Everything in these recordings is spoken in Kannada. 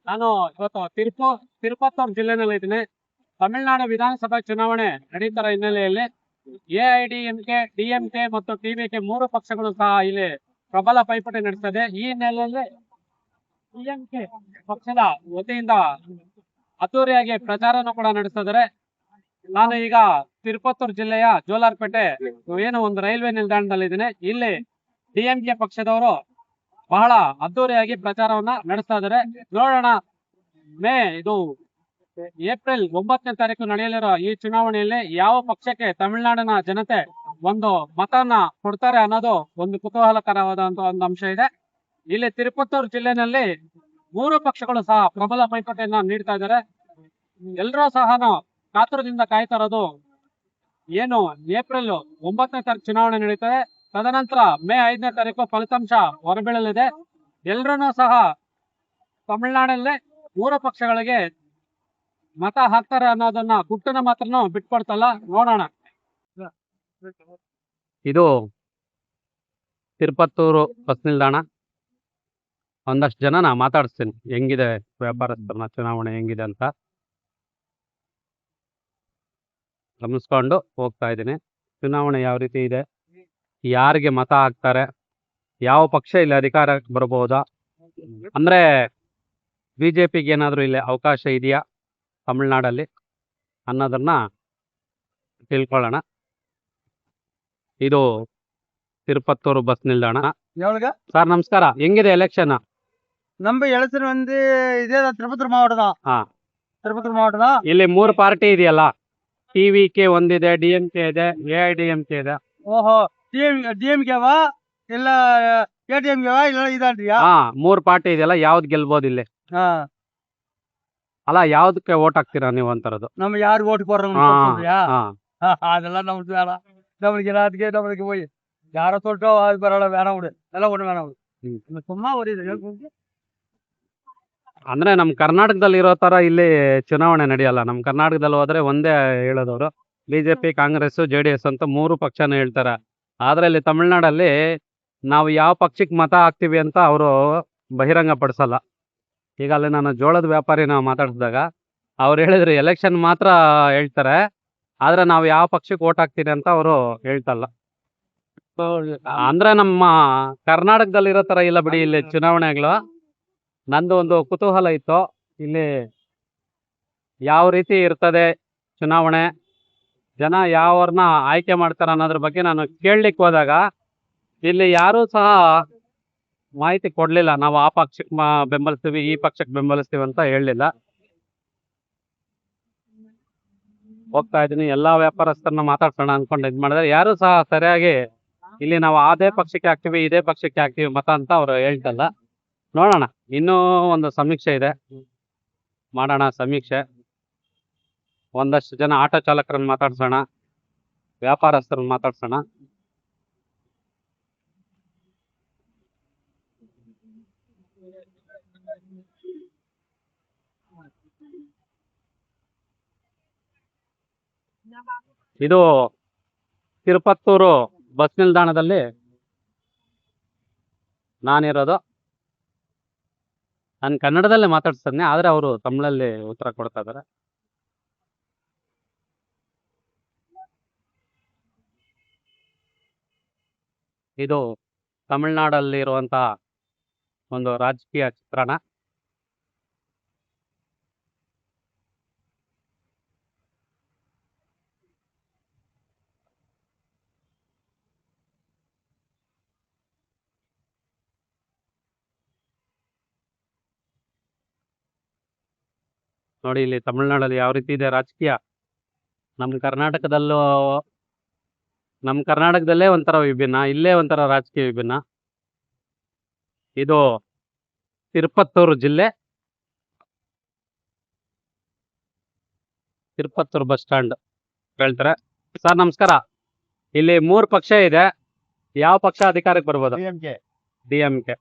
ನಾನು ಇವತ್ತು ತಿರುಪತ್ತೂರು ಜಿಲ್ಲೆನಲ್ಲಿ ಇದ್ದೀನಿ. ತಮಿಳುನಾಡು ವಿಧಾನಸಭಾ ಚುನಾವಣೆ ನಡೀತರ ಹಿನ್ನೆಲೆಯಲ್ಲಿ ಎಐಡಿಎಂಕೆ, ಡಿಎಂಕೆ ಮತ್ತು ಟಿವಿಕೆ ಮೂರು ಪಕ್ಷಗಳು ಸಹ ಇಲ್ಲಿ ಪ್ರಬಲ ಪೈಪೋಟಿ ನಡೆಸ್ತದೆ. ಈ ಹಿನ್ನೆಲೆಯಲ್ಲಿ ಡಿಎಂಕೆ ಪಕ್ಷದ ವತಿಯಿಂದ ಅದ್ದೂರಿಯಾಗಿ ಪ್ರಚಾರವನ್ನು ಕೂಡ ನಡೆಸಿದರೆ, ನಾನು ಈಗ ತಿರುಪತ್ತೂರು ಜಿಲ್ಲೆಯ ಜೋಲಾರ್ಪೇಟೆ ಏನು ಒಂದು ರೈಲ್ವೆ ನಿಲ್ದಾಣದಲ್ಲಿದ್ದೀನಿ. ಇಲ್ಲಿ ಡಿಎಂಕೆ ಪಕ್ಷದವರು ಬಹಳ ಅದ್ದೂರಿಯಾಗಿ ಪ್ರಚಾರವನ್ನ ನಡೆಸ್ತಾ ಇದ್ದಾರೆ. ನೋಡೋಣ, ಏಪ್ರಿಲ್ 9ನೇ ತಾರೀಕು ನಡೆಯಲಿರೋ ಈ ಚುನಾವಣೆಯಲ್ಲಿ ಯಾವ ಪಕ್ಷಕ್ಕೆ ತಮಿಳುನಾಡಿನ ಜನತೆ ಒಂದು ಮತವನ್ನ ಕೊಡ್ತಾರೆ ಅನ್ನೋದು ಒಂದು ಕುತೂಹಲಕರವಾದಂತ ಒಂದು ಅಂಶ ಇದೆ. ಇಲ್ಲಿ ತಿರುಪತ್ತೂರು ಜಿಲ್ಲೆನಲ್ಲಿ ಮೂರು ಪಕ್ಷಗಳು ಸಹ ಪ್ರಬಲ ಪೈಪೋಟಿಯನ್ನ ನೀಡ್ತಾ ಇದ್ದಾರೆ. ಎಲ್ಲರೂ ಸಹ ಕಾತುರದಿಂದ ಕಾಯ್ತಾ ಇರೋದು ಏನು ಏಪ್ರಿಲ್ 9ನೇ ತಾರೀಕು ಚುನಾವಣೆ ನಡೀತದೆ. ತದನಂತರ ಮೇ 5ನೇ ತಾರೀಕು ಫಲಿತಾಂಶ ಹೊರಬೀಳಲಿದೆ. ಎಲ್ಲರೂ ಸಹ ತಮಿಳುನಾಡಲ್ಲಿ ಮೂರು ಪಕ್ಷಗಳಿಗೆ ಮತ ಹಾಕ್ತಾರೆ ಅನ್ನೋದನ್ನ ಗುಟ್ಟನ ಮಾತ್ರನೂ ಬಿಟ್ಕೊಡ್ತಲ್ಲ. ನೋಡೋಣ. ಇದು ತಿರುಪತ್ತೂರು ಬಸ್ ನಿಲ್ದಾಣ. ಒಂದಷ್ಟು ಜನ ಮಾತಾಡಿಸ್ತೀನಿ ಹೆಂಗಿದೆ ವ್ಯಾಪಾರಸ್ಥರನ್ನ ಚುನಾವಣೆ ಹೆಂಗಿದೆ ಅಂತ ಗಮನಿಸ್ಕೊಂಡು ಹೋಗ್ತಾ ಇದ್ದೀನಿ. ಚುನಾವಣೆ ಯಾವ ರೀತಿ ಇದೆ, ಯಾರಿಗೆ ಮತ ಹಾಕ್ತಾರೆ, ಯಾವ ಪಕ್ಷ ಇಲ್ಲಿ ಅಧಿಕಾರಕ್ಕೆ ಬರಬಹುದಾ, ಅಂದ್ರೆ ಬಿಜೆಪಿಗೆ ಏನಾದರೂ ಇಲ್ಲಿ ಅವಕಾಶ ಇದೆಯಾ ತಮಿಳ್ನಾಡಲ್ಲಿ ಅನ್ನೋದನ್ನ ತಿಳ್ಕೊಳ್ಳೋಣ. ಇದು ತಿರುಪತ್ತೂರು ಬಸ್ ನಿಲ್ದಾಣ. ಸರ್ ನಮಸ್ಕಾರ, ಹೆಂಗಿದೆ ಎಲೆಕ್ಷನ್? நம்ம எலெக்ஷன் வந்து இதே தான் திருப்பத்தூர் மாவட்டம் தான். திருப்பத்தூர் மாவட்டம் தான். ಇಲ್ಲಿ ಮೂರು ಪಾರ್ಟಿ ಇದೆಯಲ್ಲ, ಟಿವಿಕೆ ಒಂದಿದೆ, ಡಿಎಂಕೆ ಇದೆ, ಎಐಡಿಎಂಕೆ ಇದೆ. ஓஹோ, டிஎம்கேவா இல்ல ஏடிஎம்கேவா இல்ல இதான்றியா? ಮೂರು ಪಾರ್ಟಿ ಇದೆಯಲ್ಲ, ಯಾವ್ದು ಗೆಲ್ಬೋದು ಇಲ್ಲಿ? ಅಲ್ಲ, ಯಾವ್ದಕ್ಕೆ ಓಟ್ ಹಾಕ್ತೀರಾ ನೀವು ಅಂತರದು? நம்ம யாருக்கு ஓட்டு போடுறோம்னு சொல்றியா? அதெல்லாம் நமக்கு வேணாம். நம்மளுக்கு எல்லாத்துக்கே நம்மளுக்கு போய் யாரை சொல்லிட்டோ அது பரவாயில்ல, வேணாம் விடு, அதெல்லாம் ஒண்ணு வேணாம் விடு. சும்மா ஒரு இது ಅಂದ್ರೆ ನಮ್ ಕರ್ನಾಟಕದಲ್ಲಿ ಇರೋ ತರ ಇಲ್ಲಿ ಚುನಾವಣೆ ನಡೆಯಲ್ಲ. ನಮ್ ಕರ್ನಾಟಕದಲ್ಲಿ ಹೋದ್ರೆ ಒಂದೇ ಹೇಳೋದವ್ರು, ಬಿಜೆಪಿ, ಕಾಂಗ್ರೆಸ್, JDS ಅಂತ ಮೂರು ಪಕ್ಷನ ಹೇಳ್ತಾರೆ. ಆದ್ರೆ ಇಲ್ಲಿ ತಮಿಳ್ನಾಡಲ್ಲಿ ನಾವು ಯಾವ ಪಕ್ಷಕ್ಕೆ ಮತ ಹಾಕ್ತಿವಿ ಅಂತ ಅವರು ಬಹಿರಂಗ ಪಡಿಸಲ್ಲ. ಈಗ ಅಲ್ಲಿ ನಾನು ಜೋಳದ ವ್ಯಾಪಾರಿನ ಮಾತಾಡಿಸಿದಾಗ ಅವ್ರು ಹೇಳಿದ್ರು ಎಲೆಕ್ಷನ್ ಮಾತ್ರ ಹೇಳ್ತಾರೆ, ಆದ್ರೆ ನಾವು ಯಾವ ಪಕ್ಷಕ್ಕೆ ಓಟ್ ಹಾಕ್ತೀವಿ ಅಂತ ಅವರು ಹೇಳ್ತಲ್ಲ. ಅಂದ್ರೆ ನಮ್ಮ ಕರ್ನಾಟಕದಲ್ಲಿ ಇರೋ ತರ ಇಲ್ಲ ಬಿಡಿ ಇಲ್ಲಿ ಚುನಾವಣೆಗಳು. ನಂದು ಒಂದು ಕುತೂಹಲ ಇತ್ತು, ಇಲ್ಲಿ ಯಾವ ರೀತಿ ಇರ್ತದೆ ಚುನಾವಣೆ, ಜನ ಯಾವ್ರನ್ನ ಆಯ್ಕೆ ಮಾಡ್ತಾರೆ ಅನ್ನೋದ್ರ ಬಗ್ಗೆ ನಾನು ಕೇಳಲಿಕ್ಕೆ ಹೋದಾಗ ಇಲ್ಲಿ ಯಾರೂ ಸಹ ಮಾಹಿತಿ ಕೊಡ್ಲಿಲ್ಲ. ನಾವು ಆ ಪಕ್ಷಕ್ಕೆ ಬೆಂಬಲಿಸ್ತೀವಿ, ಈ ಪಕ್ಷಕ್ಕೆ ಬೆಂಬಲಿಸ್ತೀವಿ ಅಂತ ಹೇಳಲಿಲ್ಲ. ಹೋಗ್ತಾ ಇದ್ದೀನಿ, ಎಲ್ಲಾ ವ್ಯಾಪಾರಸ್ಥರನ್ನ ಮಾತಾಡ್ಸೋಣ ಅನ್ಕೊಂಡು ಇದ್ ಮಾಡಿದ್ರೆ ಯಾರು ಸಹ ಸರಿಯಾಗಿ ಇಲ್ಲಿ ನಾವು ಅದೇ ಪಕ್ಷಕ್ಕೆ ಹಾಕ್ತಿವಿ, ಇದೇ ಪಕ್ಷಕ್ಕೆ ಹಾಕ್ತಿವಿ ಮತ ಅಂತ ಅವ್ರು ಹೇಳ್ತಲ್ಲ. ನೋಡೋಣ, ಇನ್ನೂ ಒಂದು ಸಮೀಕ್ಷೆ ಇದೆ, ಮಾಡೋಣ ಸಮೀಕ್ಷೆ. ಒಂದಷ್ಟು ಜನ ಆಟೋ ಚಾಲಕರನ್ನ ಮಾತಾಡ್ಸೋಣ, ವ್ಯಾಪಾರಸ್ಥರನ್ನ ಮಾತಾಡ್ಸೋಣ. ಇದು ತಿರುಪತ್ತೂರು ಬಸ್ ನಿಲ್ದಾಣದಲ್ಲಿ ನಾನಿರೋದು. ನಾನು ಕನ್ನಡದಲ್ಲೇ ಮಾತಾಡ್ಸ್ತಾನೆ, ಆದ್ರೆ ಅವರು ತಮಿಳಲ್ಲಿ ಉತ್ತರ ಕೊಡ್ತಾ ಇದಾರೆ. ಇದು ತಮಿಳ್ನಾಡಲ್ಲಿ ಇರುವಂತಹ ಒಂದು ರಾಜಕೀಯ ಚಿತ್ರಣ. ನೋಡಿ, ಇಲ್ಲಿ ತಮಿಳ್ನಾಡಲ್ಲಿ ಯಾವ ರೀತಿ ಇದೆ ರಾಜಕೀಯ. ನಮ್ಮ ಕರ್ನಾಟಕದಲ್ಲೇ ಒಂಥರ ವಿಭಿನ್ನ, ಇಲ್ಲೇ ಒಂಥರ ರಾಜಕೀಯ ವಿಭಿನ್ನ. ಇದು ತಿರುಪತ್ತೂರು ಜಿಲ್ಲೆ, ತಿರುಪತ್ತೂರು ಬಸ್ ಸ್ಟ್ಯಾಂಡ್ ಹೇಳ್ತಾರೆ. ಸರ್ ನಮಸ್ಕಾರ, ಇಲ್ಲಿ ಮೂರು ಪಕ್ಷ ಇದೆ, ಯಾವ ಪಕ್ಷ ಅಧಿಕಾರಕ್ಕೆ ಬರ್ಬೋದು? ಡಿಎಂಕೆ.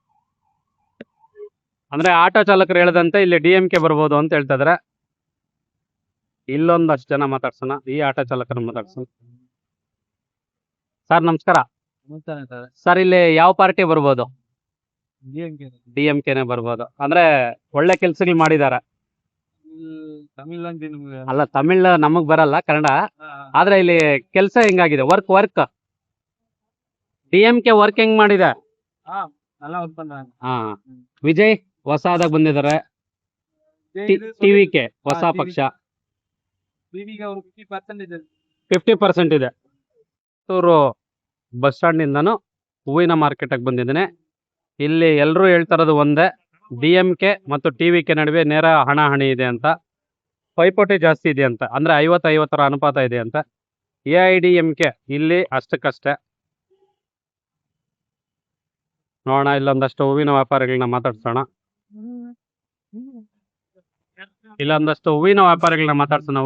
ಅಂದ್ರೆ ಆಟೋ ಚಾಲಕರು ಹೇಳದಂತೆ ಇಲ್ಲಿ ಡಿಎಂಕೆ ಬರ್ಬೋದು ಅಂತ ಹೇಳ್ತಾ ಇದಾರೆ. ಇಲ್ಲೊಂದಷ್ಟು ಜನ ಮಾತಾಡ್ಸೋಣ, ಈ ಆಟೋ ಚಾಲಕರ ಮಾತಾಡ್ಸೋಣ. ಸರ್ ನಮಸ್ಕಾರ. ಸರ್ ಇಲ್ಲಿ ಯಾವ ಪಾರ್ಟಿ ಬರ್ಬೋದು? DMK ನೇ ಬರ್ಬೋದು ಅಂದ್ರೆ ಒಳ್ಳೆ ಕೆಲ್ಸಗಳು ಮಾಡಿದಾರ. ತಮಿಳ್ ಅಂತ ನಿಮ್ಗೆ ಅಲ್ಲ ತಮಿಳ್ ನಮಗ್ ಬರಲ್ಲ, ಕನ್ನಡ. ಆದ್ರೆ ಇಲ್ಲಿ ಕೆಲ್ಸ ಹೆಂಗಾಗಿದೆ, ವರ್ಕ್ DMK ವರ್ಕ್ ಹೆಂಗ್ ಮಾಡಿದೆ? ಎಲ್ಲ ಉತ್ಪನ್ನ ಹಾ, ವಿಜಯ್ ಹೊಸದಾಗಿ ಬಂದಿದ್ದಾರೆ. TVK ಹೊಸ ಪಕ್ಷ ಟಿವಿಗೆ ಅವ್ರು 50% ಇದೆ. 50% ಇದೆ. ಪುತ್ತೂರು ಬಸ್ ಸ್ಟಾಂಡ್ ನಿಂದನು ಹೂವಿನ ಮಾರ್ಕೆಟ್ ಆಗಿ ಬಂದಿದ್ದೇನೆ. ಇಲ್ಲಿ ಎಲ್ಲರೂ ಹೇಳ್ತಾರದು ಒಂದೇ, DMK ಮತ್ತು TVK ನಡುವೆ ನೇರ ಹಣಾಹಣಿ ಇದೆ ಅಂತ, ಪೈಪೋಟಿ ಜಾಸ್ತಿ ಇದೆ ಅಂತ, ಅಂದ್ರೆ 50-50 ಅನುಪಾತ ಇದೆ ಅಂತ. AIDMK ಇಲ್ಲಿ ಅಷ್ಟಕ್ಕಷ್ಟೇ. ನೋಡೋಣ, ಇಲ್ಲೊಂದಷ್ಟು ಹೂವಿನ ವ್ಯಾಪಾರಿಗಳನ್ನ ಮಾತಾಡ್ಸೋಣ.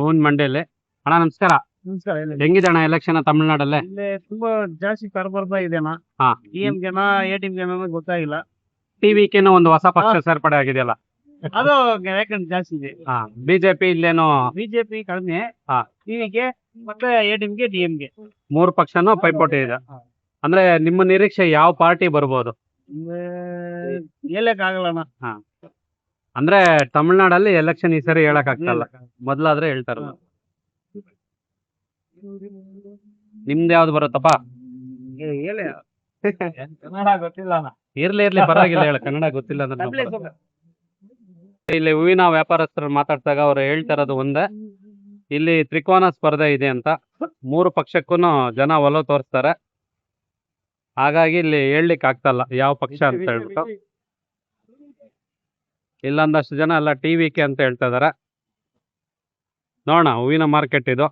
ಹೂವಿನ ಮಂಡಿಯಲ್ಲಿ. ಅಣ್ಣ ನಮಸ್ಕಾರ. ನಮಸ್ಕಾರ. ಹೆಂಗಿದೆ ಅಣ್ಣ ಎಲೆಕ್ಷನ್ ತಮಿಳ್ನಾಡಲ್ಲೇ? ಇಲ್ಲಿ ತುಂಬಾ ಜಾಸ್ತಿ ಬರ್ತಾ ಇದೆನಾ? ಹಾ, DMKನ ATMKನ ಗೊತ್ತಾಗಿಲ್ಲ. TVKನೂ ಒಂದು ಹೊಸ ಪಕ್ಷ ಸೇರ್ಪಡೆ ಆಗಿದೆಯಲ್ಲ. ಅದು ಯಾಕಂದ್ರೆ ಜಾಸ್ತಿ ಇದೆ. ಹಾ, BJP ಇಲ್ಲೇನೋ ಬಿಜೆಪಿ ಕಡಿಮೆ. ಹಾ. ಟಿವಿಗೆ ಮತ್ತೆ ATMK DMK 3 ಪಕ್ಷನೂ ಪೈಪೋಟಿ ಇದೆ. ಅಂದ್ರೆ ನಿಮ್ಮ ನಿರೀಕ್ಷೆ ಯಾವ ಪಾರ್ಟಿ ಬರ್ಬೋದು? ಹೇಳಕ್ ಆಗಲ್ಲಣ್ಣ. ಅಂದ್ರೆ ತಮಿಳ್ನಾಡಲ್ಲಿ ಎಲೆಕ್ಷನ್ ಈ ಸರಿ ಹೇಳಕ್ ಆಗ್ತಲ್ಲ, ಮೊದ್ಲಾದ್ರೆ ಹೇಳ್ತಾರ. ನಿಮ್ದು ಯಾವ್ದು ಬರುತ್ತಪ್ಪ? ಹೇಳಿ. ಕನ್ನಡ ಗೊತ್ತಿಲ್ಲ ಅಣ್ಣ. ಇರ್ಲಿ ಪರವಾಗಿಲ್ಲ, ಹೇಳ. ಕನ್ನಡ ಗೊತ್ತಿಲ್ಲ ಅಂದ್ರೆ ನಾವು ಬರೋದು. ಇಲ್ಲಿ ಹೂವಿನ ವ್ಯಾಪಾರಸ್ಥರು ಮಾತಾಡ್ದಾಗ ಅವ್ರು ಹೇಳ್ತಾರದು ಒಂದೇ, ಇಲ್ಲಿ ತ್ರಿಕೋನ ಸ್ಪರ್ಧೆ ಇದೆ ಅಂತ. 3 ಪಕ್ಷಕ್ಕೂ ಜನ ಒಲವು ತೋರಿಸ್ತಾರೆ. ಹಾಗಾಗಿ ಇಲ್ಲಿ ಹೇಳಲಿಕ್ಕೆ ಆಗ್ತಲ್ಲ ಯಾವ ಪಕ್ಷ ಅಂತ ಹೇಳ್ಬಿಟ್ಟು. ಇಲ್ಲೊಂದಷ್ಟು ಜನ ಎಲ್ಲ TVK ಅಂತ ಹೇಳ್ತಾ ಇದಾರೆ. ನೋಡೋಣ, ಹೂವಿನ ಮಾರ್ಕೆಟ್ ಇದು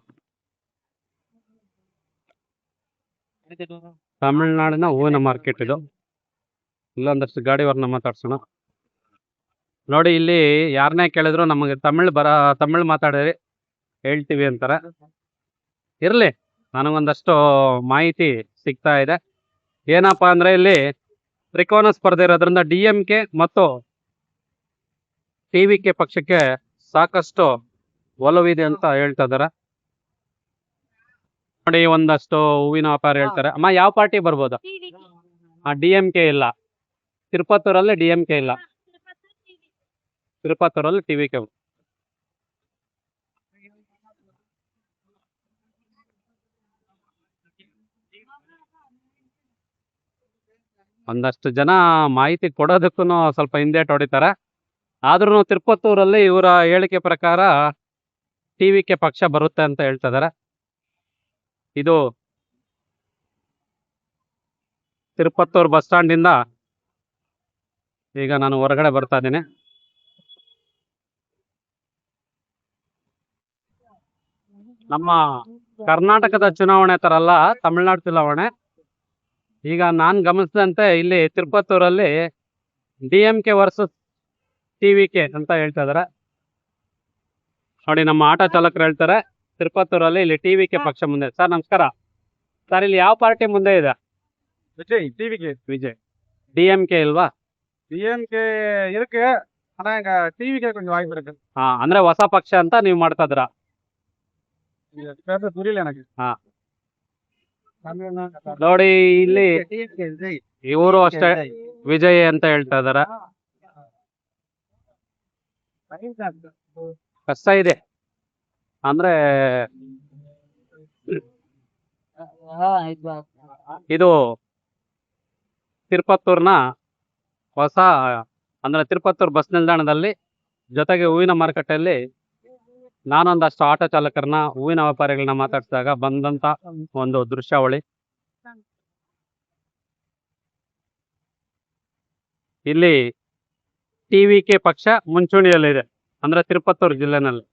ತಮಿಳ್ನಾಡಿನ ಹೂವಿನ ಮಾರ್ಕೆಟ್ ಇದು. ಇಲ್ಲೊಂದಷ್ಟು ಗಾಡಿಯವ್ರನ್ನ ಮಾತಾಡ್ಸೋಣ. ನೋಡಿ, ಇಲ್ಲಿ ಯಾರನ್ನೇ ಕೇಳಿದ್ರು ನಮಗೆ ತಮಿಳ್ ಮಾತಾಡಿರಿ ಹೇಳ್ತೀವಿ ಅಂತಾರೆ. ಇರ್ಲಿ, ನನಗೊಂದಷ್ಟು ಮಾಹಿತಿ ಸಿಗ್ತಾ ಇದೆ. ಏನಪ್ಪಾ ಅಂದ್ರೆ ಇಲ್ಲಿ ತ್ರಿಕೋನ ಸ್ಪರ್ಧೆ ಇರೋದ್ರಿಂದ DMK ಮತ್ತು TVK ಪಕ್ಷಕ್ಕೆ ಸಾಕಷ್ಟು ಒಲವಿದೆ ಅಂತ ಹೇಳ್ತಾ ಇದಾರೆ. ನೋಡಿ, ಒಂದಷ್ಟು ಹೂವಿನ ವ್ಯಾಪಾರ ಹೇಳ್ತಾರೆ. ಅಮ್ಮ, ಯಾವ ಪಾರ್ಟಿ ಬರ್ಬೋದು? DMK ಇಲ್ಲ, ತಿರುಪತ್ತೂರಲ್ಲಿ DMK ಇಲ್ಲ, ತಿರುಪತ್ತೂರಲ್ಲಿ TVK. ಒಂದಷ್ಟು ಜನ ಮಾಹಿತಿ ಕೊಡೋದಕ್ಕೂ ಸ್ವಲ್ಪ ಹಿಂದೇಟು ಹೊಡಿತಾರೆ. ಆದ್ರೂ ತಿರುಪತ್ತೂರಲ್ಲಿ ಇವರ ಹೇಳಿಕೆ ಪ್ರಕಾರ TVK ಪಕ್ಷ ಬರುತ್ತೆ ಅಂತ ಹೇಳ್ತಾ ಇದಾರೆ. ಇದು ತಿರುಪತ್ತೂರು ಬಸ್ ಸ್ಟಾಂಡ್ ಇಂದ ಈಗ ನಾನು ಹೊರಗಡೆ ಬರ್ತಾ ಇದ್ದೀನಿ. ನಮ್ಮ ಕರ್ನಾಟಕದ ಚುನಾವಣೆ ತರ ಅಲ್ಲ ತಮಿಳ್ನಾಡು ಚುನಾವಣೆ. ಈಗ ನಾನ್ ಗಮನಿಸಿದಂತೆ ಇಲ್ಲಿ ತಿರುಪತ್ತೂರಲ್ಲಿ DMK ವರ್ಸಸ್ TVK ಅಂತ ಹೇಳ್ತಾ ಇದಾರೆ. ನೋಡಿ, ನಮ್ಮ ಆಟೋ ಚಾಲಕರು ಹೇಳ್ತಾರೆ ತಿರುಪತ್ತೂರಲ್ಲಿ ಇಲ್ಲಿ TVK ಪಕ್ಷ ಮುಂದೆ. ಸರ್ ನಮಸ್ಕಾರ. ಸರ್, ಇಲ್ಲಿ ಯಾವ ಪಾರ್ಟಿ ಮುಂದೆ ಇದೆ? ವಿಜಯ್. DMK ಇಲ್ವಾ? DMK ಇருக்கு. ஆனா எங்க டிவிக்கு கொஞ்சம் வாய்ப்பு இருக்கு. ಹಾ, ಅಂದ್ರೆ ಹೊಸ ಪಕ್ಷ ಅಂತ ನೀವು ಮಾಡ್ತಾ ಇದ್ರ? பேச புரியல எனக்கு. ಹಾ, ನೋಡಿ ಇಲ್ಲಿ ಇವರು ಅಷ್ಟೇ ವಿಜಯ್ ಅಂತ ಹೇಳ್ತಾ ಇದಾರೆ. ಕಷ್ಟ ಇದೆ ಅಂದ್ರೆ ಇದು ತಿರುಪತ್ತೂರ್ನ ಹೊಸ ಅಂದ್ರೆ ತಿರುಪತ್ತೂರು ಬಸ್ ನಿಲ್ದಾಣದಲ್ಲಿ ಜೊತೆಗೆ ಹೂವಿನ ಮಾರುಕಟ್ಟೆಯಲ್ಲಿ ನಾನೊಂದಷ್ಟು ಆಟೋ ಚಾಲಕರನ್ನ ಹೂವಿನ ವ್ಯಾಪಾರಿಗಳನ್ನ ಮಾತಾಡಿಸಿದಾಗ ಬಂದಂತ ಒಂದು ದೃಶ್ಯಾವಳಿ. ಇಲ್ಲಿ TVK ಪಕ್ಷ ಮುಂಚೂಣಿಯಲ್ಲಿದೆ, ಅಂದ್ರೆ ತಿರುಪತ್ತೂರು ಜಿಲ್ಲೆನಲ್ಲಿ.